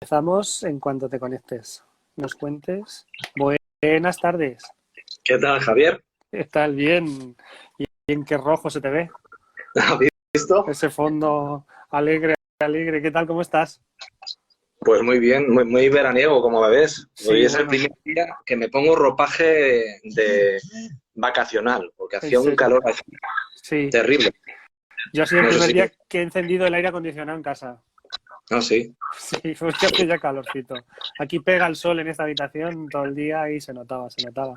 Empezamos en cuanto te conectes. Nos cuentes. Buenas tardes. ¿Qué tal, Javier? ¿Qué tal? Bien. ¿Y en qué rojo se te ve? ¿Has visto? Ese fondo alegre, alegre. ¿Qué tal? ¿Cómo estás? Pues muy bien, muy veraniego, como me ves. Sí, Hoy es el bueno, primer día que me pongo ropaje de vacacional, porque en hacía un serio. calor aquí Sí. terrible. Yo ha sido el No sé primer si... día que he encendido el aire acondicionado en casa. No, sí. Sí, porque hace ya calorcito. Aquí pega el sol en esta habitación todo el día y se notaba, se notaba.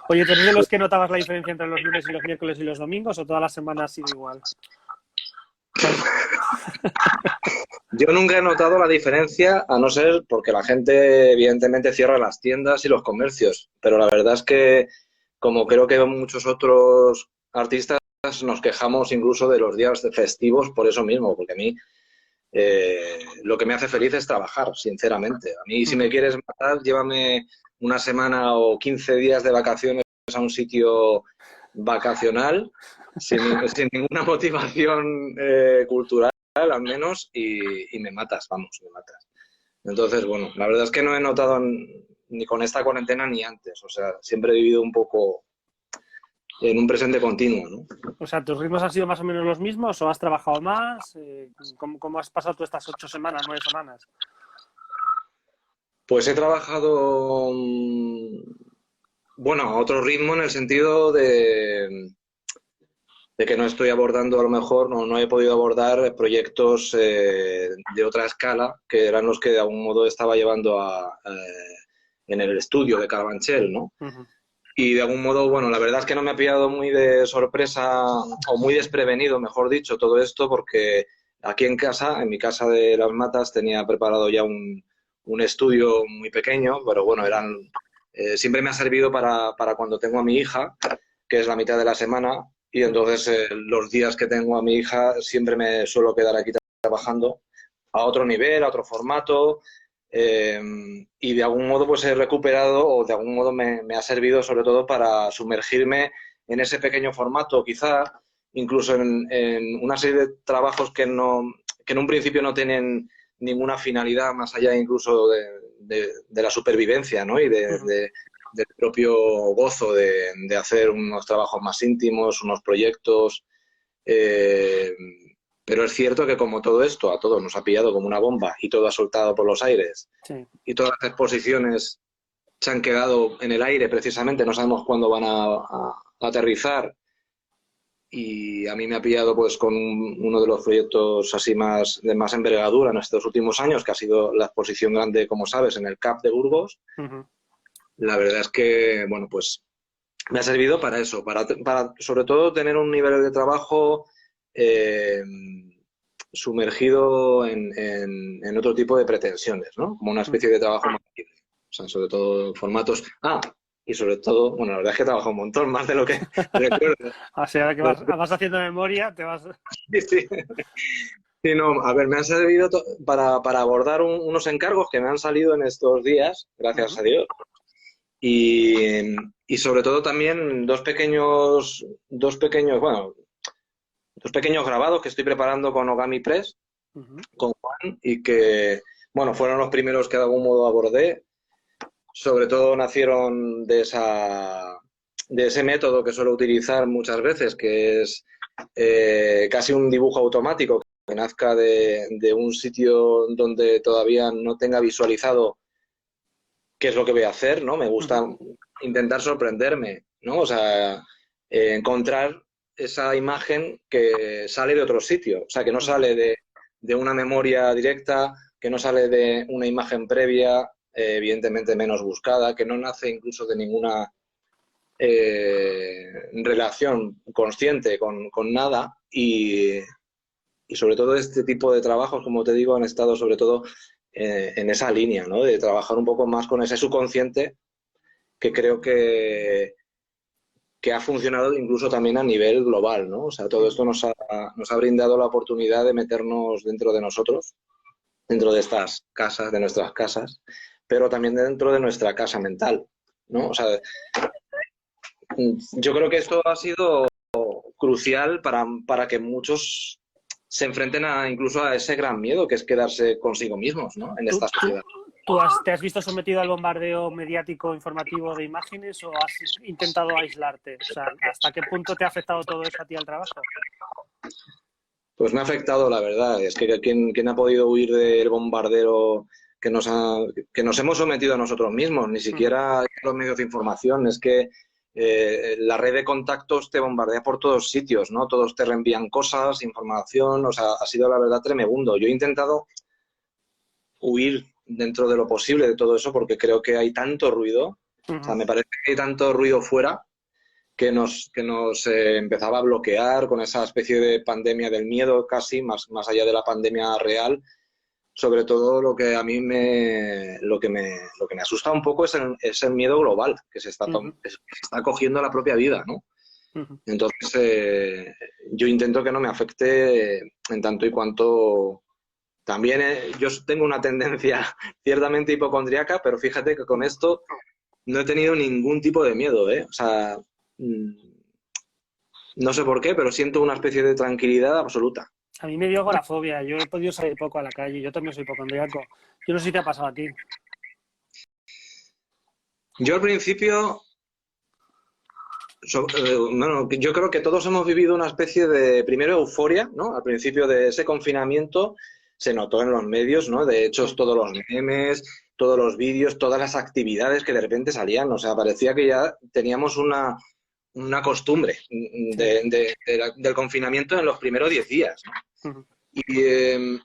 Oye, ¿tú eres de los que notabas la diferencia entre los lunes y los miércoles y los domingos o todas las semanas ha sido igual? Yo nunca he notado la diferencia, a no ser porque la gente evidentemente cierra las tiendas y los comercios, pero la verdad es que, como creo que muchos otros artistas, nos quejamos incluso de los días festivos por eso mismo, porque a mí lo que me hace feliz es trabajar, sinceramente. A mí, si me Ujú. quieres matar, llévame una semana o 15 días de vacaciones a un sitio vacacional, sin ninguna motivación cultural, al menos, y me matas, vamos, me matas. Entonces, bueno, la verdad es que no he notado ni con esta cuarentena ni antes. O sea, siempre he vivido un poco en un presente continuo, ¿no? O sea, ¿tus ritmos han sido más o menos los mismos o has trabajado más? ¿Cómo has pasado tú estas 8 semanas, 9 semanas? Pues he trabajado, bueno, a otro ritmo en el sentido de que no estoy abordando, a lo mejor, no he podido abordar proyectos de otra escala, que eran los que de algún modo estaba llevando en el estudio de Carabanchel, ¿no? Ujú. Y de algún modo, bueno, la verdad es que no me ha pillado muy de sorpresa, o muy desprevenido, mejor dicho, todo esto, porque aquí en casa, en mi casa de Las Matas, tenía preparado ya un estudio muy pequeño, pero bueno, siempre me ha servido para cuando tengo a mi hija, que es la mitad de la semana, y entonces los días que tengo a mi hija siempre me suelo quedar aquí trabajando a otro nivel, a otro formato, eh, y de algún modo pues he recuperado, o de algún modo me ha servido sobre todo para sumergirme en ese pequeño formato, quizá incluso en una serie de trabajos que en un principio no tienen ninguna finalidad más allá incluso de la supervivencia, ¿no? Y Ujú. del propio gozo de hacer unos trabajos más íntimos, unos proyectos. eh, pero es cierto que como todo esto a todos nos ha pillado como una bomba y todo ha soltado por los aires Sí. y todas las exposiciones se han quedado en el aire precisamente, no sabemos cuándo van a aterrizar, y a mí me ha pillado pues con uno de los proyectos así de más envergadura en estos últimos años, que ha sido la exposición grande, como sabes, en el CAP de Burgos. Ujú. La verdad es que, bueno, pues me ha servido para eso, para sobre todo tener un nivel de trabajo eh, sumergido en otro tipo de pretensiones, ¿no? Como una especie Ujú. de trabajo más libre. O sea, sobre todo formatos. Ah, y sobre todo, bueno, la verdad es que he trabajado un montón, más de lo que recuerdo. O sea, que vas haciendo memoria, te vas... Sí, sí. Sí, no, a ver, me han servido para abordar unos encargos que me han salido en estos días, gracias Ujú. a Dios. Y sobre todo también bueno, dos pequeños grabados que estoy preparando con Ogami Press, Ujú. con Juan, y que, bueno, fueron los primeros que de algún modo abordé. Sobre todo nacieron de ese método que suelo utilizar muchas veces, que es casi un dibujo automático que nazca de un sitio donde todavía no tenga visualizado qué es lo que voy a hacer, ¿no? Me gusta Ujú. intentar sorprenderme, ¿no? O sea, encontrar esa imagen que sale de otro sitio, o sea, que no Ujú. sale de una memoria directa, que no sale de una imagen previa, evidentemente menos buscada, que no nace incluso de ninguna relación consciente con nada, y sobre todo este tipo de trabajos, como te digo, han estado sobre todo en esa línea, ¿no? De trabajar un poco más con ese subconsciente, que creo que ha funcionado incluso también a nivel global, ¿no? O sea, todo esto Ujú. nos ha brindado la oportunidad de meternos dentro de nosotros, dentro de estas casas, de nuestras casas, pero también dentro de nuestra casa mental, ¿no? O sea, yo creo que esto ha sido crucial para que muchos se enfrenten incluso a ese gran miedo que es quedarse consigo mismos, ¿no? En ¿Tú, esta tú, sociedad. te has visto sometido al bombardeo mediático informativo de imágenes o has intentado aislarte? O sea, ¿hasta qué punto te ha afectado todo eso a ti al trabajo? Pues me ha afectado, la verdad. Es que ¿quién ha podido huir del bombardeo que nos hemos sometido a nosotros mismos? Ni siquiera los medios de información. Es que la red de contactos te bombardea por todos sitios, ¿no? Todos te reenvían cosas, información. O sea, ha sido la verdad tremebundo. Yo he intentado huir dentro de lo posible de todo eso porque creo que hay tanto ruido. O sea, me parece que hay tanto ruido fuera que nos empezaba a bloquear con esa especie de pandemia del miedo casi, más allá de la pandemia real. Sobre todo lo que me asusta un poco es el miedo global que se está cogiendo a la propia vida, ¿no? Entonces, yo intento que no me afecte en tanto y cuanto. También yo tengo una tendencia ciertamente hipocondríaca, pero fíjate que con esto no he tenido ningún tipo de miedo, ¿eh? O sea, no sé por qué, pero siento una especie de tranquilidad absoluta. A mí me dio agorafobia. Yo he podido salir poco a la calle. Yo también soy hipocondríaco. Yo no sé si te ha pasado a ti. Yo al principio, bueno, yo creo que todos hemos vivido una especie de, primero, euforia, ¿no? Al principio de ese confinamiento se notó en los medios, ¿no? De hecho, todos los memes, todos los vídeos, todas las actividades que de repente salían. O sea, parecía que ya teníamos una costumbre del confinamiento en los primeros 10 días, ¿no? Y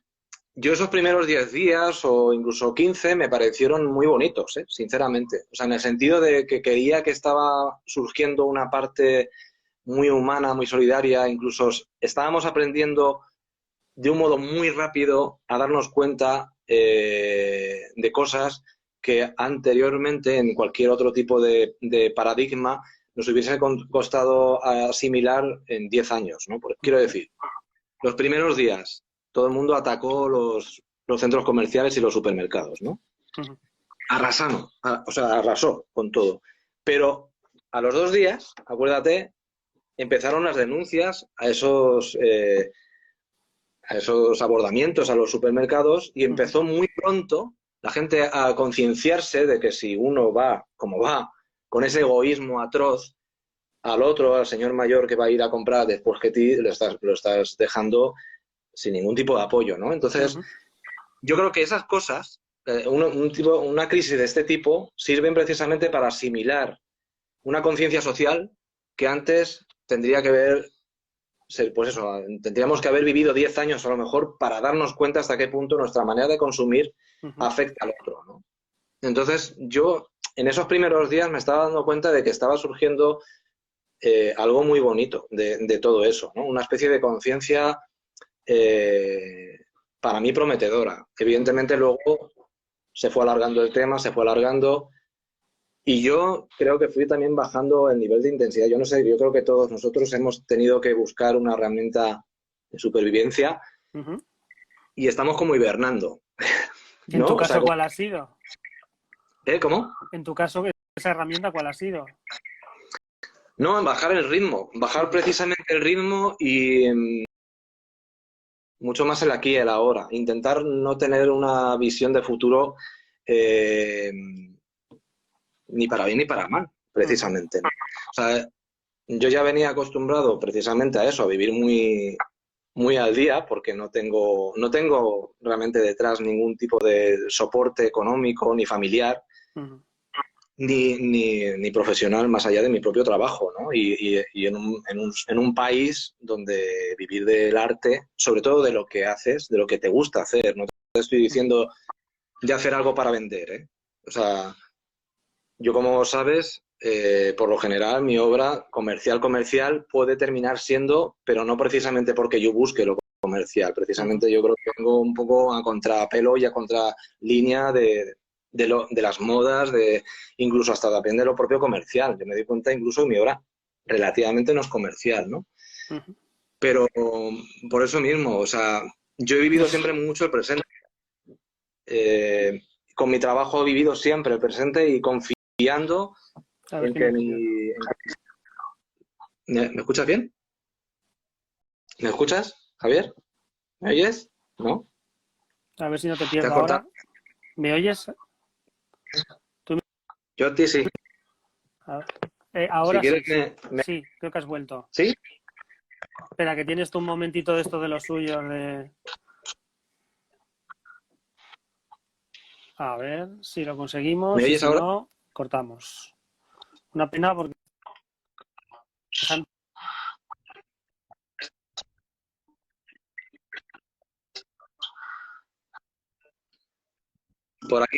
yo esos primeros 10 días o incluso 15 me parecieron muy bonitos, sinceramente. O sea, en el sentido de que creía que estaba surgiendo una parte muy humana, muy solidaria, incluso estábamos aprendiendo de un modo muy rápido a darnos cuenta de cosas que anteriormente en cualquier otro tipo de paradigma nos hubiese costado asimilar en 10 años, ¿no? Quiero decir, los primeros días todo el mundo atacó los centros comerciales y los supermercados, ¿no? Arrasando, o sea, arrasó con todo. Pero a los 2 días, acuérdate, empezaron las denuncias a esos abordamientos a los supermercados y empezó muy pronto la gente a concienciarse de que si uno va, como va, con ese egoísmo atroz, al otro, al señor mayor que va a ir a comprar después que ti, lo estás dejando sin ningún tipo de apoyo, ¿no? Entonces, yo creo que esas cosas, una crisis de este tipo, sirven precisamente para asimilar una conciencia social que antes tendría que haber, pues eso, tendríamos que haber vivido 10 años a lo mejor para darnos cuenta hasta qué punto nuestra manera de consumir afecta al otro, ¿no? Entonces, yo en esos primeros días me estaba dando cuenta de que estaba surgiendo algo muy bonito de todo eso, ¿no? Una especie de conciencia para mí prometedora. Evidentemente luego se fue alargando el tema, se fue alargando y yo creo que fui también bajando el nivel de intensidad. Yo no sé, yo creo que todos nosotros hemos tenido que buscar una herramienta de supervivencia y estamos como hibernando, ¿no? ¿En tu caso o sea, cuál ha sido? ¿Cómo? En tu caso, ¿esa herramienta cuál ha sido? No, en bajar el ritmo, bajar precisamente el ritmo y mucho más el aquí y el ahora. Intentar no tener una visión de futuro ni para bien ni para mal, precisamente, ¿no? O sea, yo ya venía acostumbrado precisamente a eso, a vivir muy, muy al día, porque no tengo realmente detrás ningún tipo de soporte económico ni familiar. Ni profesional más allá de mi propio trabajo, ¿no? Y en un país donde vivir del arte, sobre todo de lo que haces, de lo que te gusta hacer, no te estoy diciendo de hacer algo para vender, ¿eh? O sea, yo como sabes, por lo general mi obra comercial puede terminar siendo, pero no precisamente porque yo busque lo comercial, precisamente yo creo que vengo un poco a contrapelo y a contralínea de las modas, incluso hasta también de lo propio comercial. Yo me di cuenta incluso que mi obra relativamente no es comercial, ¿no? Pero por eso mismo, o sea, yo he vivido siempre mucho el presente. Con mi trabajo he vivido siempre el presente y confiando en que ¿Me escuchas bien? ¿Me escuchas, Javier? ¿Me oyes? ¿No? A ver si no te ¿Te has pierdo cortado? ahora. ¿Me oyes? ¿Tú me- Yo a ti sí. a ver. Si Ahora quieres, sí, sí. Sí, creo que has vuelto. ¿Sí? Espera, que tienes tú un momentito de esto de los suyos de... A ver si lo ¿Me conseguimos y oyes si ahora? no, cortamos. Una pena porque... Por aquí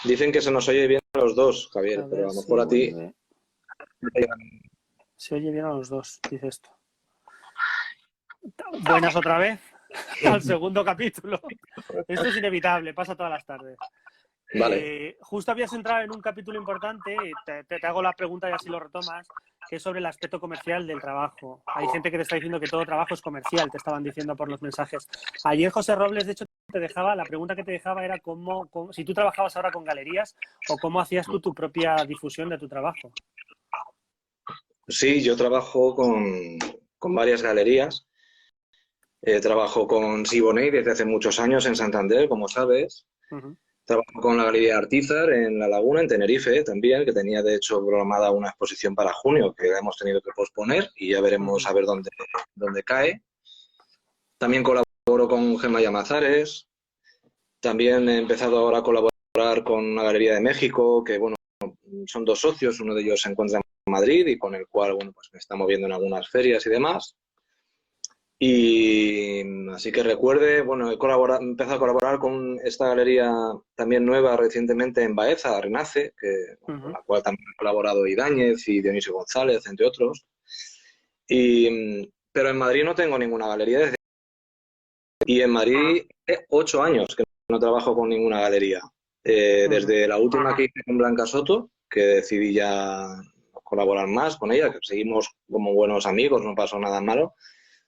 dicen que se nos oye bien a los dos, A Javier, pero ver a lo si mejor a ti... vuelve. Se oye bien a los dos, dice esto. Buenas otra vez al segundo capítulo. Esto es inevitable, pasa todas las tardes. Vale. Justo habías entrado en un capítulo importante, te hago la pregunta y así lo retomas, que es sobre el aspecto comercial del trabajo. Hay gente que te está diciendo que todo trabajo es comercial, te estaban diciendo por los mensajes. Ayer José Robles, de hecho, la pregunta que te dejaba era si tú trabajabas ahora con galerías o cómo hacías tú tu propia difusión de tu trabajo. Sí, yo trabajo con varias galerías. Trabajo con Siboney desde hace muchos años en Santander, como sabes. Uh-huh. Trabajo con la Galería Artízar en La Laguna, en Tenerife también, que tenía de hecho programada una exposición para junio que la hemos tenido que posponer y ya veremos Uh-huh. a ver dónde cae. También colaboro con Gemma Llamazares. También he empezado ahora a colaborar con una galería de México, que bueno, son dos socios, uno de ellos se encuentra en Madrid y con el cual bueno, pues me está moviendo en algunas ferias y demás. Y así que recuerde, bueno, he empezado a colaborar con esta galería también nueva recientemente en Baeza, Renace, con Uh-huh. la cual también he colaborado Ibáñez y Dionisio González, entre otros. Pero en Madrid no tengo ninguna galería y en Madrid 8 años que no trabajo con ninguna galería. Uh-huh. Desde la última que hice con Blanca Soto, que decidí ya no colaborar más con ella, que seguimos como buenos amigos, no pasó nada malo.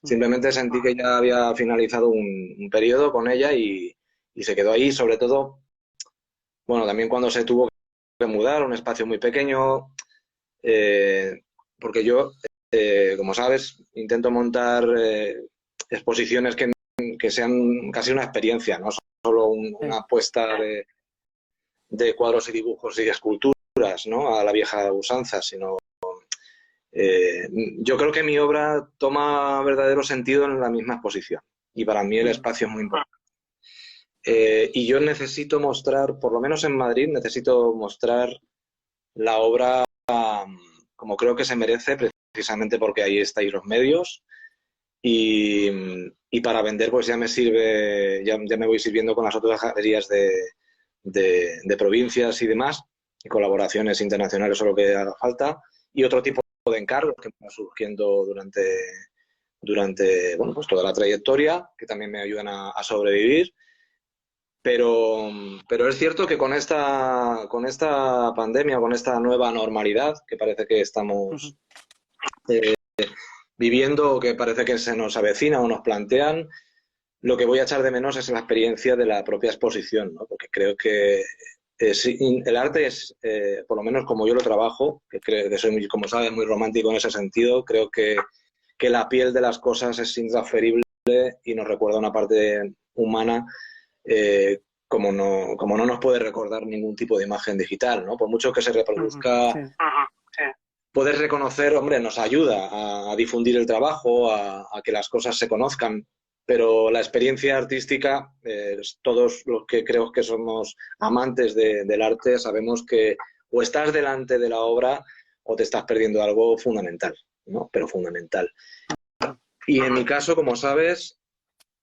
Simplemente sentí que ya había finalizado un periodo con ella y se quedó ahí, sobre todo, bueno, también cuando se tuvo que mudar a un espacio muy pequeño, porque yo, como sabes, intento montar exposiciones que sean casi una experiencia, no solo una apuesta de cuadros y dibujos y esculturas, ¿no? A la vieja usanza, sino yo creo que mi obra toma verdadero sentido en la misma exposición y para mí el espacio es muy importante. Y yo necesito mostrar, por lo menos en Madrid, necesito mostrar la obra como creo que se merece, precisamente porque ahí estáis los medios y, y para vender pues ya me sirve, ya me voy sirviendo con las otras galerías de provincias y demás, y colaboraciones internacionales o lo que haga falta, y otro tipo de encargos que me van surgiendo durante bueno, pues toda la trayectoria, que también me ayudan a sobrevivir. Pero es cierto que con esta pandemia, con esta nueva normalidad que parece que estamos viviendo o que parece que se nos avecina o nos plantean, lo que voy a echar de menos es la experiencia de la propia exposición, ¿no? Porque creo que el arte es, por lo menos como yo lo trabajo, que creo que soy, como sabes, muy romántico en ese sentido, creo que la piel de las cosas es intransferible y nos recuerda una parte humana como no nos puede recordar ningún tipo de imagen digital, ¿no? Por mucho que se reproduzca, Sí. poder reconocer, hombre, nos ayuda a difundir el trabajo, a que las cosas se conozcan, pero la experiencia artística, todos los que creo que somos amantes del arte, sabemos que o estás delante de la obra o te estás perdiendo algo fundamental, ¿no? Pero fundamental. Y en mi caso, como sabes,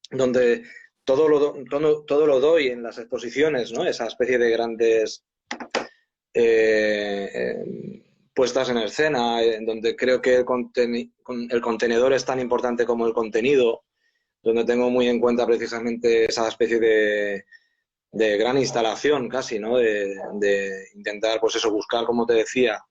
donde todo lo doy en las exposiciones, ¿no? Esa especie de grandes puestas en escena, en donde creo que el contenedor es tan importante como el contenido, donde tengo muy en cuenta precisamente esa especie de gran instalación casi, ¿no? De intentar, pues eso, buscar, como te decía.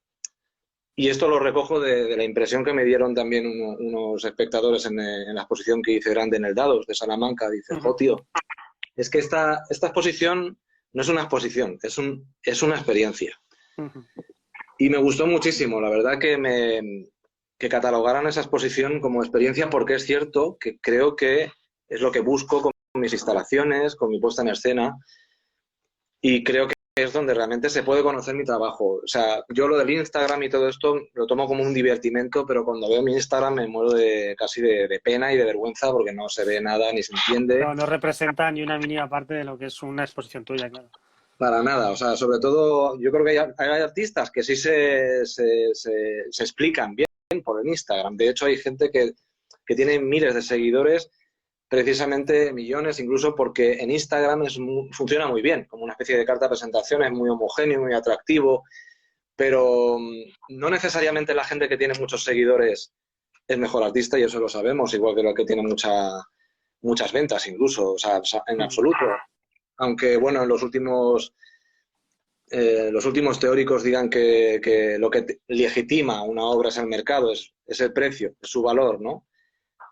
Y esto lo recojo de la impresión que me dieron también unos espectadores en la exposición que hice grande en el Dados de Salamanca. Dice, jo, tío, es que esta exposición no es una exposición, es una experiencia. Y me gustó muchísimo, la verdad que que catalogaran esa exposición como experiencia, porque es cierto que creo que es lo que busco con mis instalaciones, con mi puesta en escena, y creo que es donde realmente se puede conocer mi trabajo. O sea, yo lo del Instagram y todo esto lo tomo como un divertimento, pero cuando veo mi Instagram me muero casi de pena y de vergüenza porque no se ve nada ni se entiende. No, no representa ni una mínima parte de lo que es una exposición tuya, claro. Para nada, o sea, sobre todo yo creo que hay artistas que sí se explican bien por el Instagram. De hecho, hay gente que tiene miles de seguidores, precisamente millones, incluso porque en Instagram funciona muy bien, como una especie de carta de presentación, es muy homogéneo, muy atractivo, pero no necesariamente la gente que tiene muchos seguidores es mejor artista, y eso lo sabemos, igual que lo que tiene muchas ventas incluso, o sea, en absoluto. Aunque, bueno, en los últimos teóricos digan que lo que legitima una obra es el mercado, es el precio, es su valor, ¿no?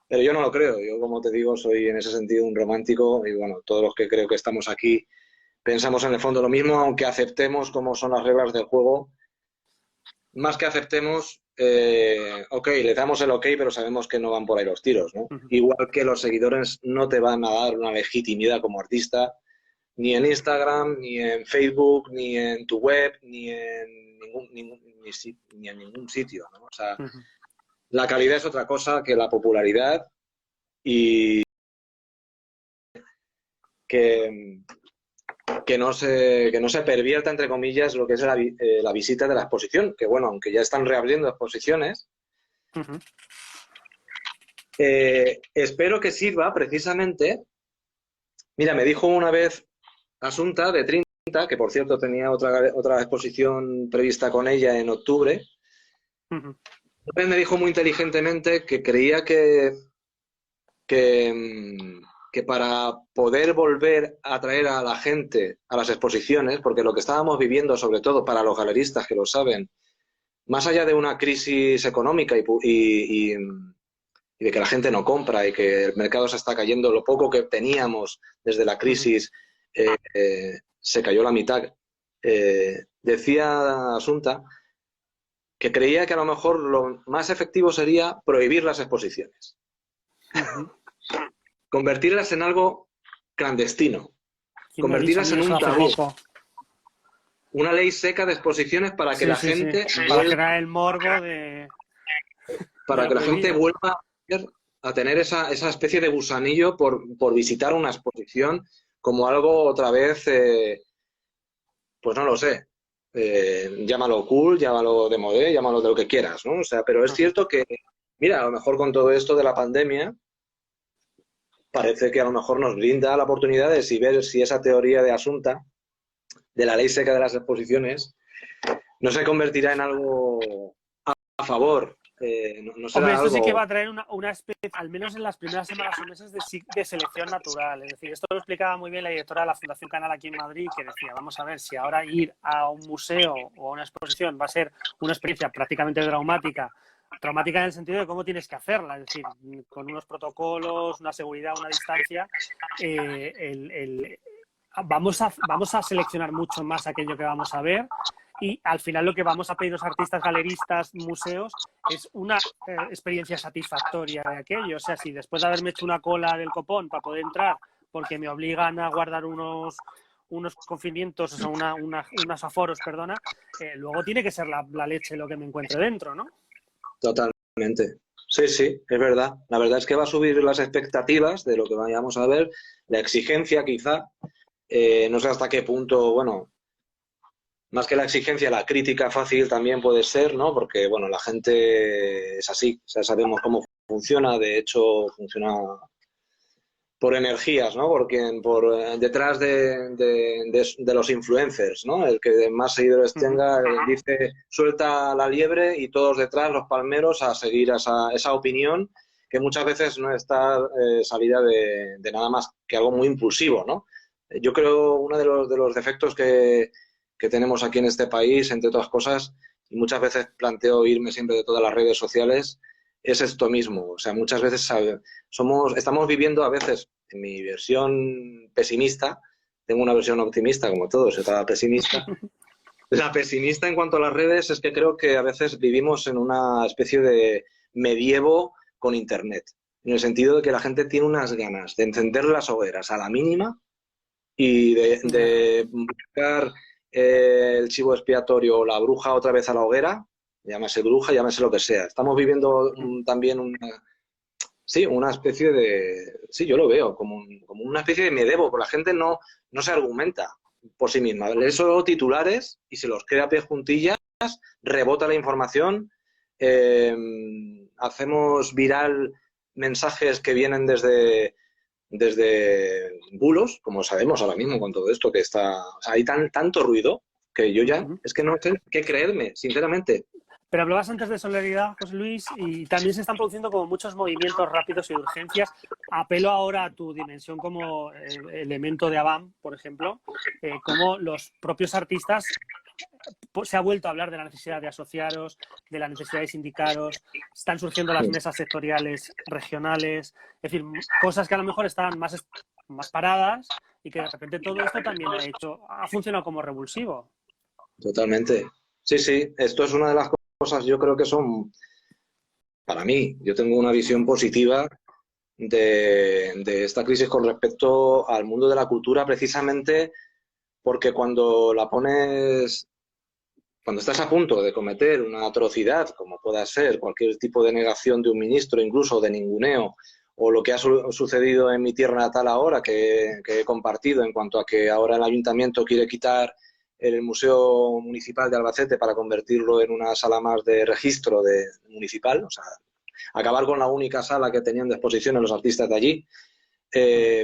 Pero yo no lo creo. Yo, como te digo, soy en ese sentido un romántico y, bueno, todos los que creo que estamos aquí pensamos en el fondo lo mismo, aunque aceptemos cómo son las reglas del juego. Más que aceptemos, ok, le damos el ok, pero sabemos que no van por ahí los tiros, ¿no? Igual que los seguidores no te van a dar una legitimidad como artista, ni en Instagram, ni en Facebook, ni en tu web, ni en ningún sitio, ¿no? O sea, la calidad es otra cosa que la popularidad, y que no se pervierta, entre comillas, lo que es la visita de la exposición, que, bueno, aunque ya están reabriendo exposiciones, espero que sirva precisamente. Mira, me dijo una vez Asunta de Trinta, que por cierto tenía otra exposición prevista con ella en octubre. Una vez me dijo muy inteligentemente que creía que para poder volver a atraer a la gente a las exposiciones, porque lo que estábamos viviendo, sobre todo para los galeristas que lo saben, más allá de una crisis económica y de que la gente no compra y que el mercado se está cayendo, lo poco que teníamos desde la crisis se cayó la mitad. Decía Asunta que creía que a lo mejor lo más efectivo sería prohibir las exposiciones. Convertirlas en algo clandestino. Convertirlas en un tabú. Una ley seca de exposiciones para que la gente... Para crear el morbo de... Para que la gente vuelva a tener esa especie de gusanillo por visitar una exposición como algo otra vez, pues no lo sé, llámalo cool, llámalo de modé, llámalo de lo que quieras, ¿no? O sea, pero es cierto que, mira, a lo mejor con todo esto de la pandemia, parece que a lo mejor nos brinda la oportunidad de ver si esa teoría de Asunta, de la ley seca de las exposiciones, no se convertirá en algo a favor. No será. Hombre, esto algo... sí que va a traer una especie, al menos en las primeras semanas o meses, de selección natural. Es decir, esto lo explicaba muy bien la directora de la Fundación Canal aquí en Madrid, que decía, vamos a ver, si ahora ir a un museo o a una exposición va a ser una experiencia prácticamente traumática en el sentido de cómo tienes que hacerla, es decir, con unos protocolos, una seguridad, una distancia, vamos a seleccionar mucho más aquello que vamos a ver. Y al final lo que vamos a pedir los artistas, galeristas, museos, es una experiencia satisfactoria de aquello. O sea, si después de haberme hecho una cola del copón para poder entrar, porque me obligan a guardar unos confinamientos, o sea, unos aforos, perdona, luego tiene que ser la leche lo que me encuentre dentro, ¿no? Totalmente. Sí, sí, es verdad. La verdad es que va a subir las expectativas de lo que vayamos a ver, la exigencia quizá. No sé hasta qué punto, bueno... Más que la exigencia, la crítica fácil también puede ser, ¿no? Porque, bueno, la gente es así, o sea, sabemos cómo funciona, de hecho, funciona por energías, ¿no? Por detrás de los influencers, ¿no? El que más seguidores tenga dice, suelta la liebre y todos detrás, los palmeros, a seguir esa opinión que muchas veces no está salida de nada más que algo muy impulsivo, ¿no? Yo creo uno de los defectos que tenemos aquí en este país, entre otras cosas, y muchas veces planteo irme siempre de todas las redes sociales, es esto mismo. O sea, muchas veces estamos viviendo a veces, en mi versión pesimista, tengo una versión optimista como todos, otra pesimista, La pesimista en cuanto a las redes es que creo que a veces vivimos en una especie de medievo con Internet, en el sentido de que la gente tiene unas ganas de encender las hogueras a la mínima y Ya. de buscar el chivo expiatorio o la bruja otra vez a la hoguera, llámese bruja, llámese lo que sea. Estamos viviendo también sí, una especie de... Sí, yo lo veo como, como una especie de medievo, porque la gente no se argumenta por sí misma. Lee solo titulares y se los crea a pie juntillas, rebota la información, eh, hacemos viral mensajes que vienen desde bulos, como sabemos ahora mismo con todo esto que está... O sea, hay tanto ruido que yo ya es que no sé qué creerme, sinceramente. Pero hablabas antes de solidaridad, José Luis, y también se están produciendo como muchos movimientos rápidos y de urgencias. Apelo ahora a tu dimensión como elemento de ABAM, por ejemplo, como los propios artistas se ha vuelto a hablar de la necesidad de asociaros, de la necesidad de sindicaros, están surgiendo las mesas sectoriales regionales, es decir, cosas que a lo mejor estaban más paradas y que de repente todo esto también ha funcionado como revulsivo. Totalmente. Sí, sí, esto es una de las cosas, yo creo que son, para mí, yo tengo una visión positiva de esta crisis con respecto al mundo de la cultura, precisamente porque cuando estás a punto de cometer una atrocidad, como pueda ser cualquier tipo de negación de un ministro, incluso de ninguneo, o lo que ha sucedido en mi tierra natal ahora, que he compartido en cuanto a que ahora el ayuntamiento quiere quitar el Museo Municipal de Albacete para convertirlo en una sala más de registro municipal, o sea, acabar con la única sala que tenían de exposición los artistas de allí.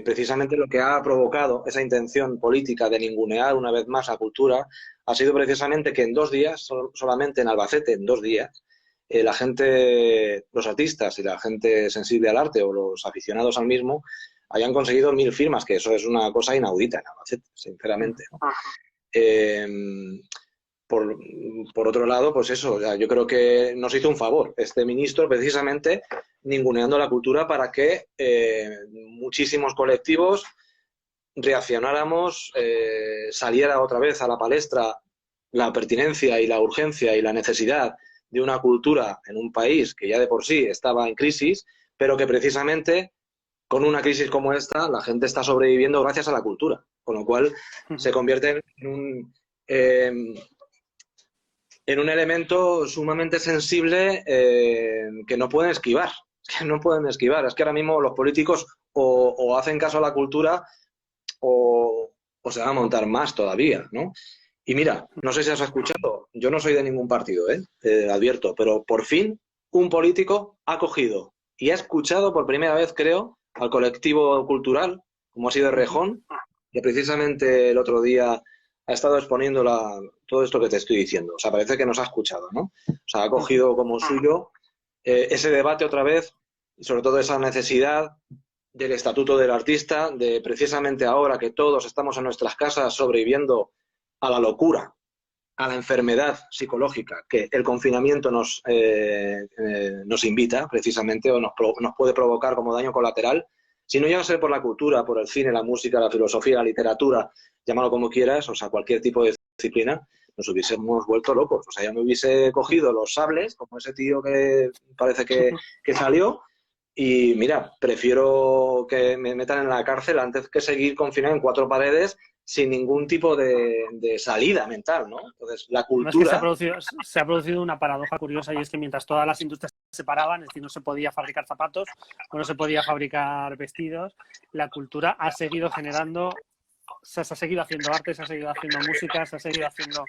Precisamente lo que ha provocado esa intención política de ningunear una vez más la cultura ha sido precisamente que en 2 días, solamente en Albacete, en 2 días, la gente, los artistas y la gente sensible al arte o los aficionados al mismo hayan conseguido 1000 firmas, que eso es una cosa inaudita en Albacete, sinceramente, ¿no? Eh, por, por, otro lado, pues eso, o sea, yo creo que nos hizo un favor este ministro precisamente ninguneando la cultura para que muchísimos colectivos reaccionáramos, saliera otra vez a la palestra la pertinencia y la urgencia y la necesidad de una cultura en un país que ya de por sí estaba en crisis, pero que precisamente con una crisis como esta la gente está sobreviviendo gracias a la cultura, con lo cual se convierte en un elemento sumamente sensible que no pueden esquivar. Que no pueden esquivar. Es que ahora mismo los políticos o hacen caso a la cultura o se va a montar más todavía, ¿no? Y mira, no sé si has escuchado, yo no soy de ningún partido, advierto, pero por fin un político ha cogido y ha escuchado por primera vez, creo, al colectivo cultural, como ha sido Rejón, que precisamente el otro día ha estado exponiendo todo esto que te estoy diciendo. O sea, parece que nos ha escuchado, ¿no? O sea, ha cogido como suyo ese debate otra vez y sobre todo esa necesidad del estatuto del artista, de precisamente ahora que todos estamos en nuestras casas sobreviviendo a la locura, a la enfermedad psicológica que el confinamiento nos invita precisamente o nos puede provocar como daño colateral, si no llega a ser por la cultura, por el cine, la música, la filosofía, la literatura, llámalo como quieras, o sea, cualquier tipo de disciplina, nos hubiésemos vuelto locos. O sea, yo me hubiese cogido los sables, como ese tío que parece que salió, y mira, prefiero que me metan en la cárcel antes que seguir confinado en 4 paredes sin ningún tipo de salida mental, ¿no? Entonces, la No, es que cultura... se ha producido una paradoja curiosa y es que mientras todas las industrias se paraban, es decir, no se podía fabricar zapatos o no se podía fabricar vestidos, la cultura ha seguido generando, se ha seguido haciendo arte, se ha seguido haciendo música, se ha seguido haciendo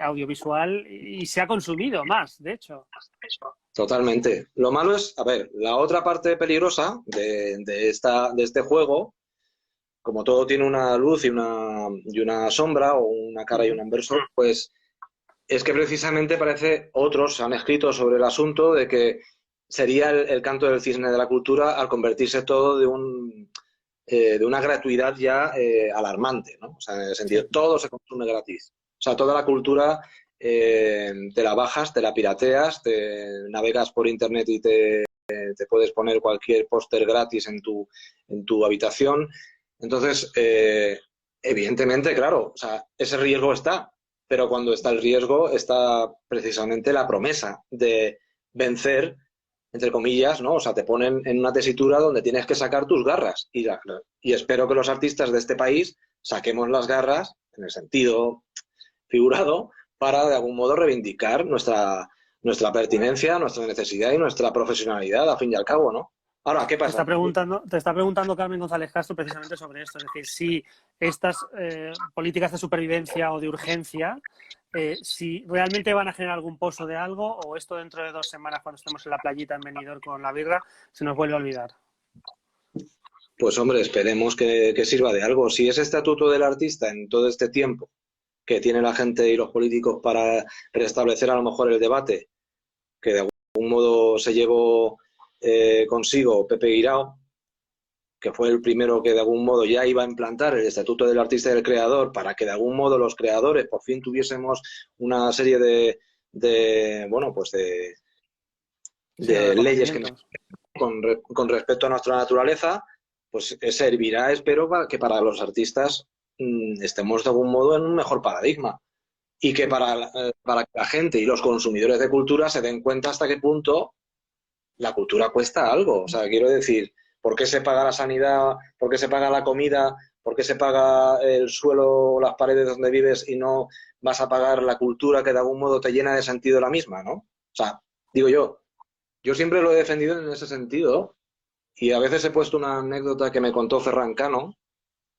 audiovisual y se ha consumido más, de hecho. Totalmente. Lo malo es, a ver, la otra parte peligrosa de este juego, como todo tiene una luz y una sombra, o una cara y un anverso, pues es que precisamente otros han escrito sobre el asunto de que sería el canto del cisne de la cultura al convertirse todo de una gratuidad ya alarmante, ¿no? O sea, en el sentido, todo se consume gratis. O sea, toda la cultura te la bajas, te la pirateas, te navegas por internet y te puedes poner cualquier póster gratis en tu habitación. Entonces, evidentemente, claro, o sea, ese riesgo está, pero cuando está el riesgo está precisamente la promesa de vencer, entre comillas, ¿no? O sea, te ponen en una tesitura donde tienes que sacar tus garras. Y espero que los artistas de este país saquemos las garras, en el sentido figurado, para de algún modo reivindicar nuestra pertinencia, nuestra necesidad y nuestra profesionalidad, a fin y al cabo, ¿no? Ahora, ¿qué pasa? Te está preguntando Carmen González Castro precisamente sobre esto, es decir, si estas políticas de supervivencia o de urgencia, si realmente van a generar algún pozo de algo, o esto dentro de 2 semanas, cuando estemos en la playita en Benidorm con la birra, se nos vuelve a olvidar. Pues hombre, esperemos que sirva de algo. Si ese estatuto del artista en todo este tiempo que tiene la gente y los políticos para restablecer a lo mejor el debate, que de algún modo se llevó consigo Pepe Guirao, que fue el primero que de algún modo ya iba a implantar el estatuto del artista y del creador para que de algún modo los creadores por fin tuviésemos una serie de leyes que nos, con respecto a nuestra naturaleza, pues servirá, espero, que para los artistas estemos de algún modo en un mejor paradigma y que para que la gente y los consumidores de cultura se den cuenta hasta qué punto la cultura cuesta algo. O sea, quiero decir, ¿por qué se paga la sanidad? ¿Por qué se paga la comida? ¿Por qué se paga el suelo o las paredes donde vives y no vas a pagar la cultura que de algún modo te llena de sentido la misma, ¿no? O sea, digo yo siempre lo he defendido en ese sentido y a veces he puesto una anécdota que me contó Ferran Cano,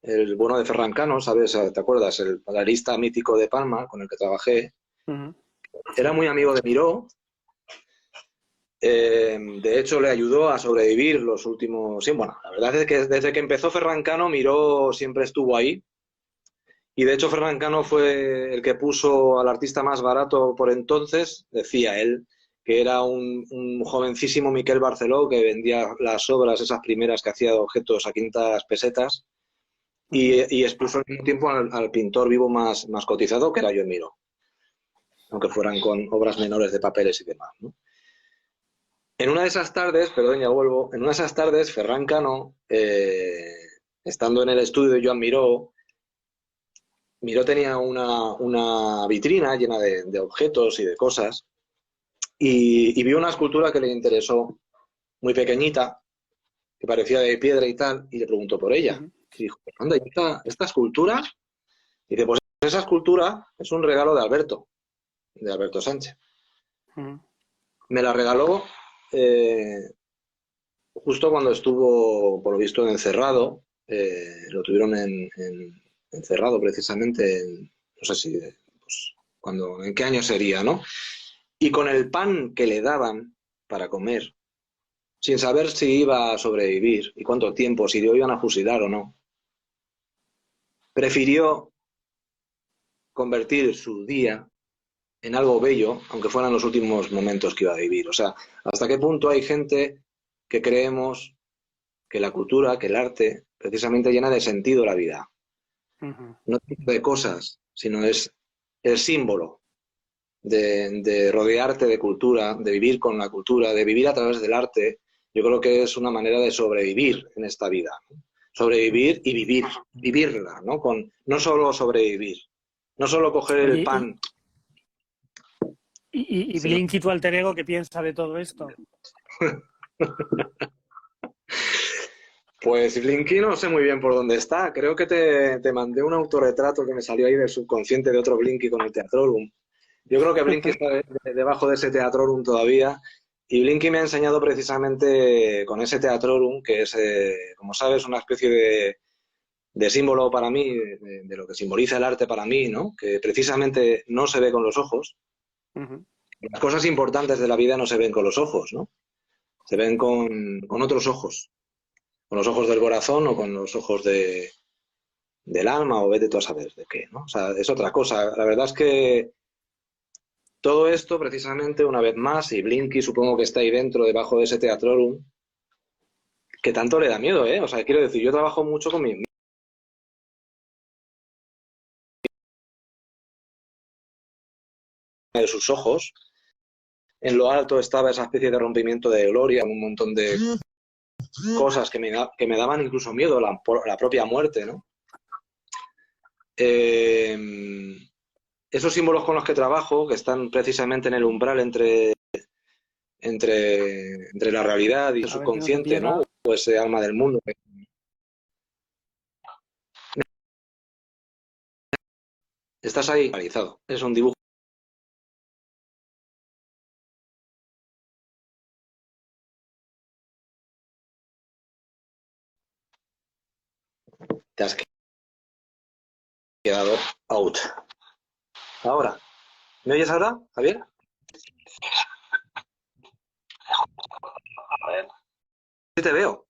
el bueno de Ferran Cano, ¿sabes? ¿Te acuerdas? El palarista mítico de Palma con el que trabajé. Era muy amigo de Miró. De hecho, le ayudó a sobrevivir los últimos... Sí, bueno, la verdad es que desde que empezó Ferran Cano, Miró siempre estuvo ahí. Y de hecho, Ferran Cano fue el que puso al artista más barato por entonces, decía él, que era un jovencísimo Miquel Barceló que vendía las obras, esas primeras que hacía de objetos a 500 pesetas, y expuso al mismo tiempo al pintor vivo más cotizado, que era Joan Miró, aunque fueran con obras menores de papeles y demás, ¿no? En una de esas tardes, perdón, ya vuelvo, en una de esas tardes, Ferran Cano, estando en el estudio de Joan Miró, Miró tenía una vitrina llena de objetos y de cosas, y vio una escultura que le interesó, muy pequeñita, que parecía de piedra y tal, y le preguntó por ella. Y dijo, anda, ¿esta escultura? Y dice, pues esa escultura es un regalo de Alberto Sánchez. Me la regaló justo cuando estuvo, por lo visto, encerrado. Lo tuvieron encerrado precisamente, no sé si, pues, en qué año sería, ¿no? Y con el pan que le daban para comer, sin saber si iba a sobrevivir y cuánto tiempo, si lo iban a fusilar o no, prefirió convertir su día en algo bello, aunque fueran los últimos momentos que iba a vivir. O sea, ¿hasta qué punto hay gente que creemos que la cultura, que el arte, precisamente llena de sentido la vida? No de cosas, sino es el símbolo de rodearte de cultura, de vivir con la cultura, de vivir a través del arte. Yo creo que es una manera de sobrevivir en esta vida, ¿no? Sobrevivir y vivirla, ¿no? No solo sobrevivir, no solo coger el pan. ¿Y Blinky, tu alter ego, qué piensa de todo esto? Pues Blinky no sé muy bien por dónde está. Creo que te mandé un autorretrato que me salió ahí del subconsciente de otro Blinky con el Teatrorum. Yo creo que Blinky está debajo de ese Teatrorum todavía. Y Blinky me ha enseñado precisamente con ese Teatrorum, que es, como sabes, una especie de símbolo para mí, de lo que simboliza el arte para mí, ¿no? Que precisamente no se ve con los ojos. Las cosas importantes de la vida no se ven con los ojos, ¿no? Se ven con otros ojos. Con los ojos del corazón o con los ojos del alma, o vete tú a saber de qué, ¿no? O sea, es otra cosa. La verdad es que todo esto, precisamente, una vez más, y Blinky supongo que está ahí dentro, debajo de ese Teatrorum, que tanto le da miedo, ¿eh? O sea, quiero decir, yo trabajo mucho con de sus ojos. En lo alto estaba esa especie de rompimiento de gloria, un montón de cosas que me daban incluso miedo, la propia muerte, ¿no? esos símbolos con los que trabajo, que están precisamente en el umbral entre la realidad y el A ver que no se subconsciente, ¿no? pierda. O ese alma del mundo. Estás ahí realizado. Es un dibujo. Te has quedado out. Ahora, ¿me oyes ahora, Javier? A ver. Sí te veo.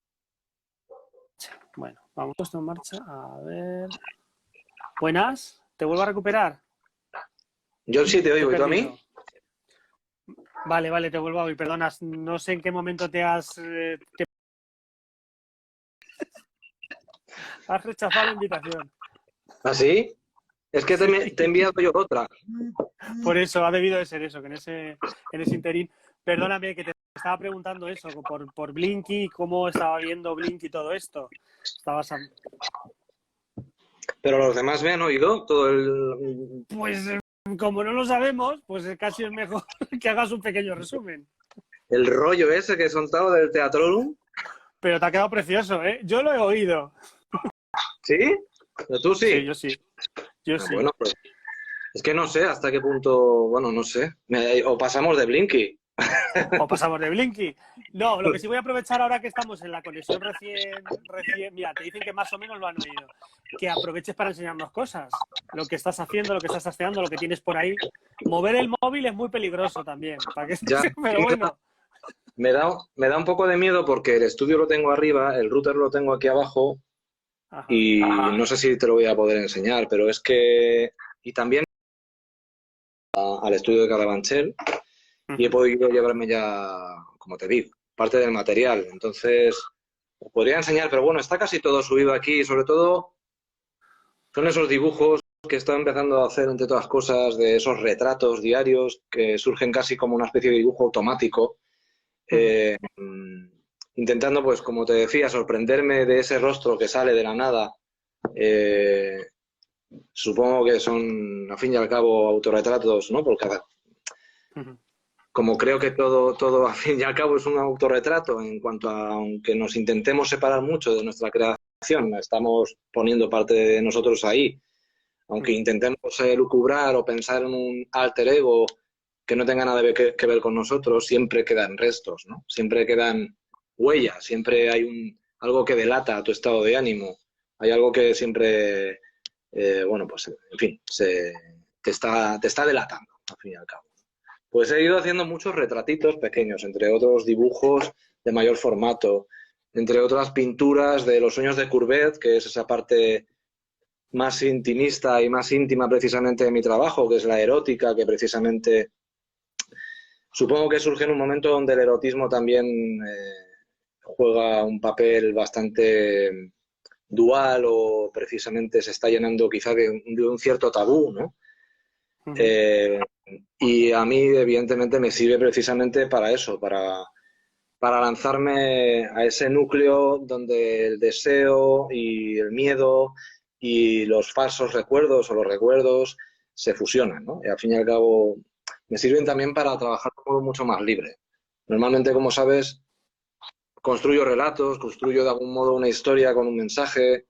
Bueno, vamos puesto en marcha. A ver. Buenas, ¿te vuelvo a recuperar? Yo sí te Te he oigo, ¿y tú a perdido. mí? Vale, te vuelvo a oír. Perdonas, no sé en qué momento has rechazado la invitación. ¿Ah, sí? Es que Sí, te he enviado yo otra. por eso ha debido de ser eso, que en ese interín. Perdóname que te estaba preguntando eso, por Blinky, cómo estaba viendo Blinky todo esto. Estabas a... Pero los demás me han oído todo el, Pues como no lo sabemos, pues casi es mejor que hagas un pequeño resumen. el rollo ese que he soltado del Teatrorum. Pero te ha quedado precioso, ¿eh? Yo lo he oído. ¿Sí? ¿Pero tú Sí, sí? yo sí. Yo Ah, sí. bueno, pues es que no sé hasta qué punto, bueno, no sé. O pasamos de Blinky. O pasamos de Blinky. No, lo que sí voy a aprovechar ahora que estamos en la conexión recién, mira, te dicen que más o menos lo han oído, que aproveches para enseñarnos cosas, lo que estás haciendo, lo que estás haciendo, lo que tienes por ahí. Mover el móvil es muy peligroso también, para que Ya, pero bueno. me da un poco de miedo porque el estudio lo tengo arriba, el router lo tengo aquí abajo Ajá. y no sé si te lo voy a poder enseñar, pero es que... Y también al estudio de Carabanchel y he Uh-huh. podido llevarme ya, como te digo, parte del material. Entonces, os podría enseñar, pero bueno, está casi todo subido aquí y sobre todo son esos dibujos que estoy empezando a hacer, entre todas cosas, de esos retratos diarios que surgen casi como una especie de dibujo automático, Uh-huh. eh, intentando, pues, como te decía, sorprenderme de ese rostro que sale de la nada. Eh, Supongo que son, a fin y al cabo, autorretratos, ¿no? Porque Uh-huh. como creo que todo, al fin y al cabo, es un autorretrato, en cuanto a, aunque nos intentemos separar mucho de nuestra creación, estamos poniendo parte de nosotros ahí. Aunque Uh-huh. intentemos lucubrar o pensar en un alter ego que no tenga nada que ver con nosotros, siempre quedan restos, ¿no? Siempre quedan huellas, siempre hay algo que delata tu estado de ánimo, hay algo que siempre, bueno, pues, en fin, te está delatando, al fin y al cabo. Pues he ido haciendo muchos retratitos pequeños, entre otros dibujos de mayor formato, entre otras pinturas de los sueños de Courbet, que es esa parte más intimista y más íntima precisamente de mi trabajo, que es la erótica, que precisamente supongo que surge en un momento donde el erotismo también juega un papel bastante dual o precisamente se está llenando quizá de un cierto tabú, ¿no? Uh-huh. Eh, y a mí, evidentemente, me sirve precisamente para eso, para lanzarme a ese núcleo donde el deseo y el miedo y los falsos recuerdos o los recuerdos se fusionan, ¿no? Y al fin y al cabo me sirven también para trabajar de un modo mucho más libre. Normalmente, como sabes, construyo relatos, construyo de algún modo una historia con un mensaje,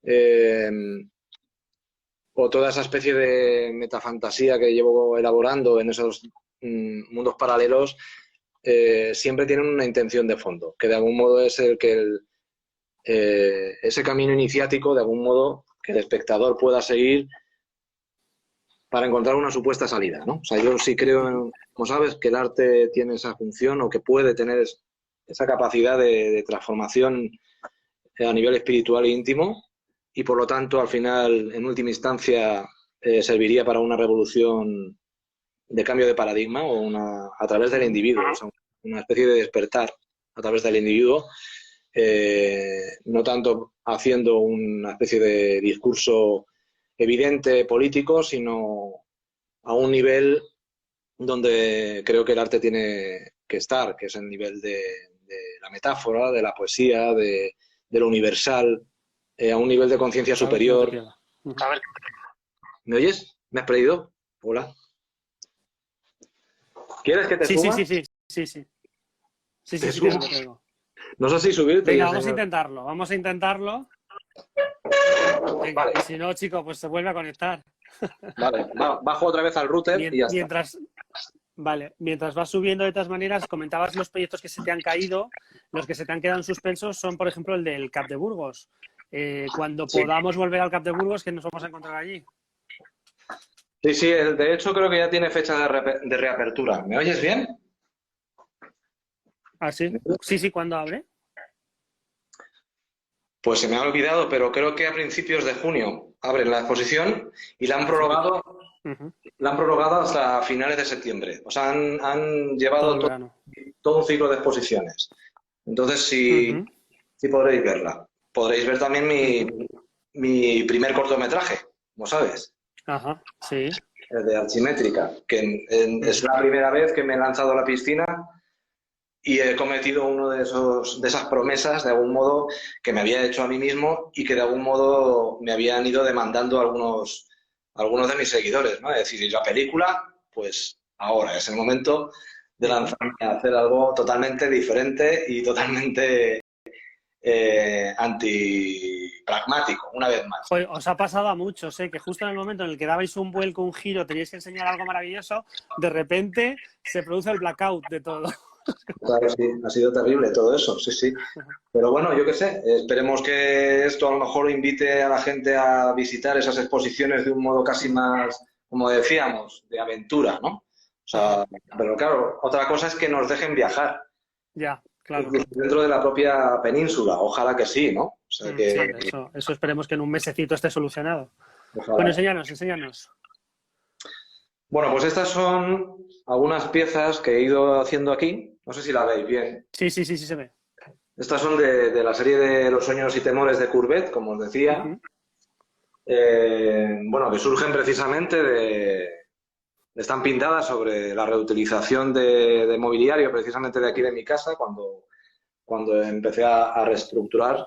eh, o toda esa especie de metafantasía que llevo elaborando en esos mundos paralelos, siempre tienen una intención de fondo, que de algún modo es el que ese camino iniciático, de algún modo, que el espectador pueda seguir para encontrar una supuesta salida, ¿no? O sea, yo sí creo, Uh-huh. como sabes, que el arte tiene esa función o que puede tener esa capacidad de transformación a nivel espiritual e íntimo y por lo tanto al final, en última instancia, serviría para una revolución de cambio de paradigma o a través del Uh-huh. individuo, o sea, una especie de despertar a través del individuo, no tanto haciendo una especie de discurso evidente político, sino a un nivel donde creo que el arte tiene que estar, que es el nivel de la metáfora, de la poesía, de lo universal, a un nivel de conciencia A ver que no te superior. pierda. Uh-huh. ¿Me oyes? ¿Me has perdido? Hola. ¿Quieres que te Sí, suba? sí. Sí, Te sí, te subo. oigo. No sé si subirte y Venga, vamos a enseñar. intentarlo, vamos a intentarlo. Venga, Vale, y si no, chico, pues se vuelve a conectar. vale. Bajo otra vez al router y ya está. Mientras vas subiendo, de todas maneras, comentabas los proyectos que se te han caído. Los que se te han quedado en suspensos son, por ejemplo, el del Cap de Burgos. Cuando Sí. podamos volver al Cap de Burgos, ¿qué nos vamos a encontrar allí? Sí, sí, de hecho creo que ya tiene fecha de reapertura. ¿Me oyes bien? ¿Ah, sí? Sí, sí, ¿cuándo abre? Pues se me ha olvidado, pero creo que a principios de junio abren la exposición y la han Principios. prorrogado, Ujú. la han prorrogado hasta finales de septiembre. O sea, han Todo llevado el verano. todo un ciclo de exposiciones. Entonces, sí, Ujú, sí podréis verla. Podréis ver también ujú. mi primer cortometraje, como sabes, Ajá, sí. el de Archimétrica, que es Ujú. la primera vez que me he lanzado a la piscina y he cometido uno de esas promesas, de algún modo, que me había hecho a mí mismo y que de algún modo me habían ido demandando algunos de mis seguidores, ¿no? Es decir, la película, pues ahora es el momento de Ujú. lanzarme a hacer algo totalmente diferente y totalmente antipragmático, una vez más. Joder, os ha pasado a muchos, ¿eh? Que justo en el momento en el que dabais un vuelco, un giro, teníais que enseñar algo maravilloso, de repente se produce el blackout de todo. Claro, sí, ha sido terrible todo eso, sí, sí. Pero bueno, yo qué sé, esperemos que esto a lo mejor invite a la gente a visitar esas exposiciones de un modo casi más, como decíamos, de aventura, ¿no? O sea, Ajá. pero claro, otra cosa es que nos dejen viajar, Ya, claro. incluso dentro de la propia península, ojalá que sí, ¿no? O sea Sí, que, eso esperemos que en un mesecito esté solucionado. Bueno, ojalá. enséñanos, enséñanos. Bueno, pues estas son algunas piezas que he ido haciendo aquí, no sé si la veis bien. Sí, sí, sí, sí se ve. Estas son de la serie de Los sueños y temores de Courbet, como os decía. Ujú, Bueno, que surgen precisamente están pintadas sobre la reutilización de mobiliario, precisamente de aquí de mi casa, cuando empecé a reestructurar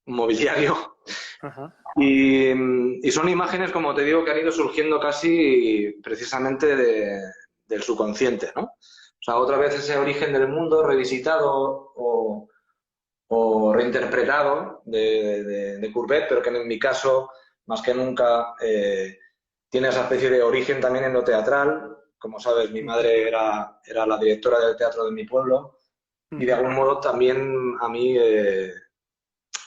mobiliario. ajá. Y son imágenes, como te digo, que han ido surgiendo casi precisamente del subconsciente, ¿no? O sea, otra vez ese origen del mundo revisitado o reinterpretado de Courbet, pero que en mi caso, más que nunca, tiene esa especie de origen también en lo teatral. Como sabes, mi Ujú, madre era la directora del teatro de mi pueblo y de ujú. algún modo también a mí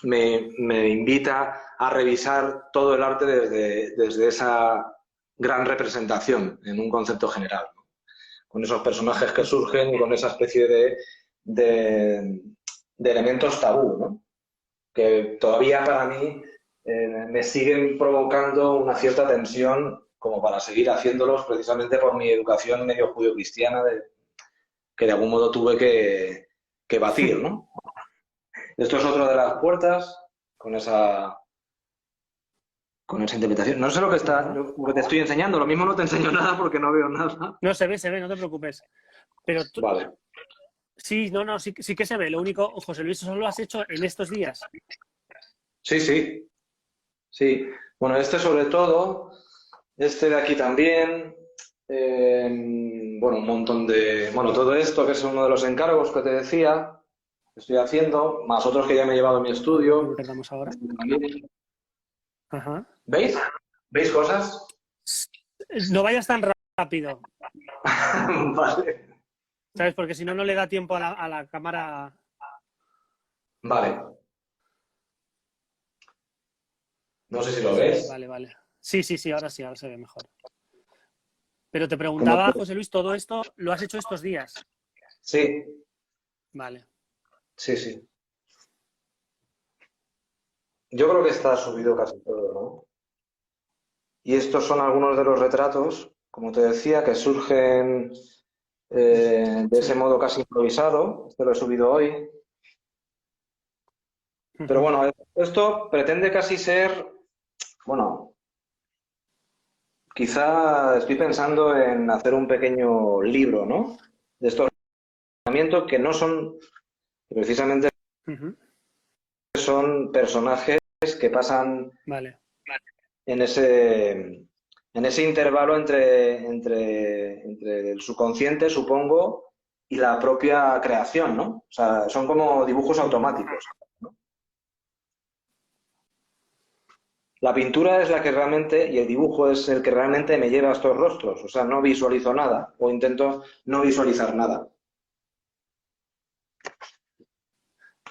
me invita a revisar todo el arte desde esa gran representación en un concepto general, ¿no? Con esos personajes que surgen y con esa especie de, de elementos tabú, ¿no? Que todavía para mí me siguen provocando una cierta tensión como para seguir haciéndolos precisamente por mi educación medio judío-cristiana que de algún modo tuve que batir, ¿no? Esto es otra de las puertas con esa interpretación. No sé Ajá. lo que te estoy enseñando, lo mismo no te enseño nada porque no veo nada. No, se ve, no te preocupes. Pero tú, Vale. sí, no, sí, sí que se ve. Lo único, José Luis, eso lo has hecho en estos días. Sí, sí, sí. Bueno, este sobre todo, este de aquí también, bueno, un montón bueno, todo esto que es uno de los encargos que te decía, que estoy haciendo, más otros que ya me he llevado a mi A ver, no me estudio. perdamos ahora. Ajá. ¿Veis? ¿Veis cosas? No vayas tan rápido, Vale. ¿sabes? Porque si no, no le da tiempo a la cámara. Vale. No sé si lo Sí, ves. vale, vale. Sí, sí, sí, ahora se ve mejor. Pero te Como... preguntaba, José Luis, ¿todo esto lo has hecho estos días? Sí, Vale. sí, sí. Yo creo que está subido casi todo, ¿no? Y estos son algunos de los retratos, como te decía, que surgen de ese Sí. modo casi improvisado. Este lo he subido hoy. Pero Ujú. bueno, esto pretende casi ser, bueno, quizá estoy pensando en hacer un pequeño libro, ¿no? De estos pensamientos que no son, que precisamente Ujú. son personajes que pasan Vale. en en ese intervalo entre el subconsciente, supongo, y la propia creación, ¿no? O sea, son como dibujos automáticos, ¿no? La pintura es la que realmente, y el dibujo es el que realmente me lleva a estos rostros. O sea, no visualizo nada, o intento no visualizar nada.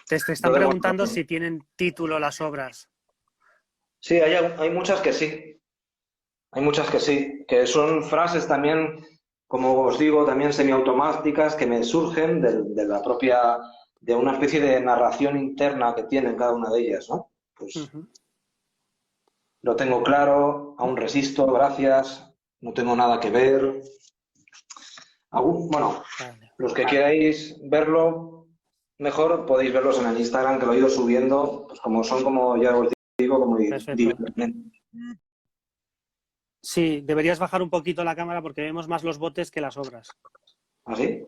Te están Entonces, preguntando bueno, si tienen título las obras. sí, hay muchas que sí. Hay muchas que sí, que son frases también, como os digo, también semiautomáticas que me surgen de la propia, de una especie de narración interna que tienen cada una de ellas, ¿no? Pues Ujú. lo tengo claro, aún resisto, gracias, no tengo nada que ver. Bueno, Vale. los que queráis verlo, mejor podéis verlos en el Instagram, que lo he ido subiendo, pues como son, como ya os digo, como Perfecto. individualmente. Sí, deberías bajar un poquito la cámara porque vemos más los botes que las obras. ¿Así?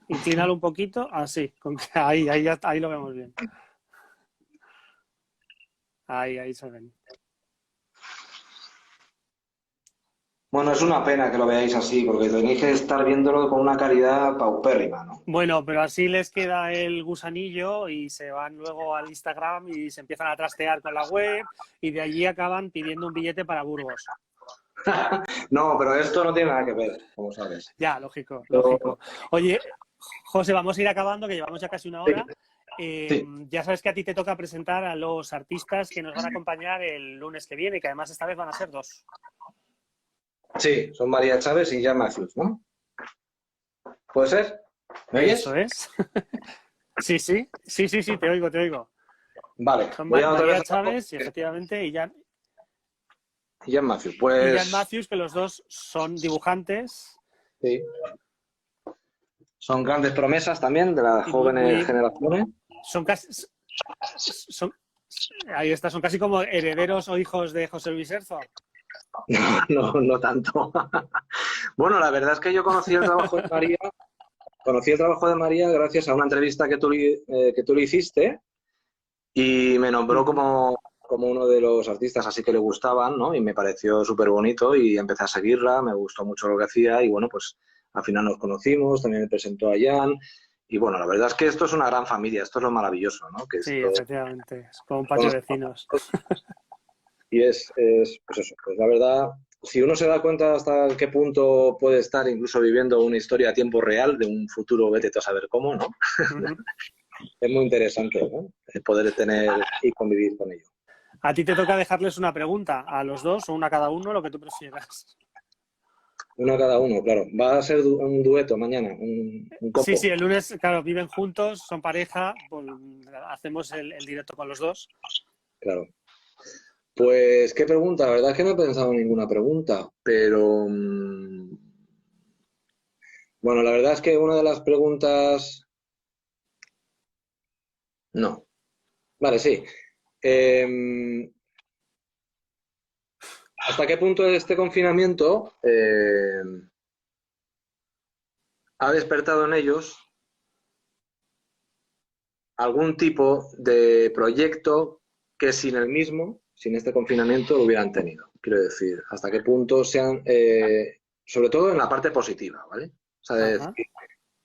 Inclínalo un poquito, así. Ahí lo vemos bien. Ahí se ven. Bueno, es una pena que lo veáis así, porque tenéis que estar viéndolo con una calidad paupérrima, ¿no? Bueno, pero así les queda el gusanillo y se van luego al Instagram y se empiezan a trastear con la web y de allí acaban pidiendo un billete para Burgos. No, pero esto no tiene nada que ver, como sabes. Ya, lógico, Pero, lógico. Oye, José, vamos a ir acabando, que llevamos ya casi una sí, hora. sí, Ya sabes que a ti te toca presentar a los artistas que nos van a acompañar el lunes que viene, que además esta vez van a ser dos. sí, son María Chávez y Jan Matthews, ¿no? ¿Puede ser? ¿Me Eso oyes? es. Sí, te oigo, te oigo. Vale, Son voy a otra vez María a Chávez y efectivamente y Jan Matthews. y Jan Pues Matthews, que los dos son dibujantes sí, son grandes promesas también de las y muy, jóvenes muy, generaciones. son casi, son, ahí está, son casi como herederos o hijos de José Luis Herzog. No, no tanto. Bueno, la verdad es que yo conocí el trabajo de María gracias a una entrevista que tú le hiciste y me nombró como uno de los artistas así que le gustaban, ¿no? Y me pareció súper bonito y empecé a seguirla, me gustó mucho lo que hacía y bueno, pues al final nos conocimos, también me presentó a Jan y bueno, la verdad es que esto es una gran familia, esto es lo maravilloso, ¿no? Que Sí, esto efectivamente, es como un patio de vecinos. y pues eso, pues la verdad, si uno se da cuenta hasta qué punto puede estar incluso viviendo una historia a tiempo real de un futuro, vete tú a saber cómo, ¿no? Es muy interesante, ¿no? El poder tener y convivir con ello. A ti te toca dejarles una pregunta, a los dos o una cada uno, lo que tú prefieras. Uno cada uno, claro. Va a ser un dueto mañana, un Sí, combo. el lunes, claro, viven juntos, son pareja, pues hacemos el directo con los dos. Claro. Pues, ¿qué pregunta? La verdad es que no he pensado en ninguna pregunta, pero bueno, la verdad es que una de las preguntas. No. Vale, sí. Eh, ¿Hasta qué punto este confinamiento ha despertado en ellos algún tipo de proyecto que sin el mismo, sin este confinamiento, lo hubieran tenido? Quiero decir, hasta qué punto sean, sobre todo en la parte positiva, ¿vale? O sea, de Ajá, decir,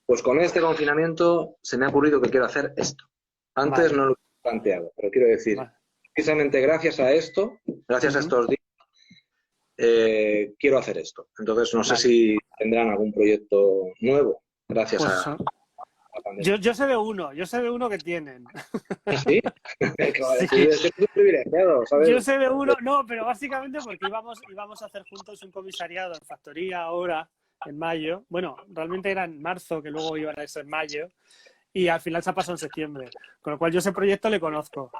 pues con este confinamiento se me ha ocurrido que quiero hacer esto. Antes vale, no lo he planteado, pero quiero decir, vale. precisamente gracias a esto, gracias a estos días, quiero hacer esto. Entonces, no sé Vale. si tendrán algún proyecto nuevo gracias Pues a la pandemia. yo sé de uno que tienen. ¿Sí? Sí, Es que es un privilegiado, ¿sabes? yo sé de uno, no, pero básicamente porque íbamos a hacer juntos un comisariado en Factoría ahora, en mayo. Bueno, realmente era en marzo, que luego iban a ser en mayo. Y al final se ha pasado en septiembre. Con lo cual yo ese proyecto le conozco.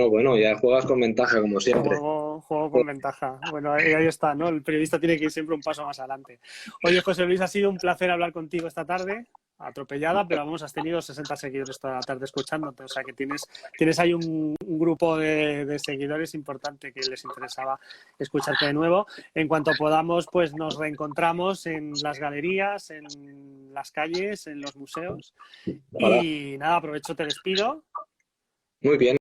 Bueno, ya juegas con ventaja, como siempre. Juego con ventaja. Bueno, ahí está, ¿no? El periodista tiene que ir siempre un paso más adelante. Oye, José Luis, ha sido un placer hablar contigo esta tarde. Atropellada, pero vamos, has tenido 60 seguidores toda la tarde escuchándote. O sea que tienes ahí un grupo de seguidores importante que les interesaba escucharte de nuevo. En cuanto podamos, pues nos reencontramos en las galerías, en las calles, en los museos. Ojalá. Y nada, aprovecho, te despido. Muy bien.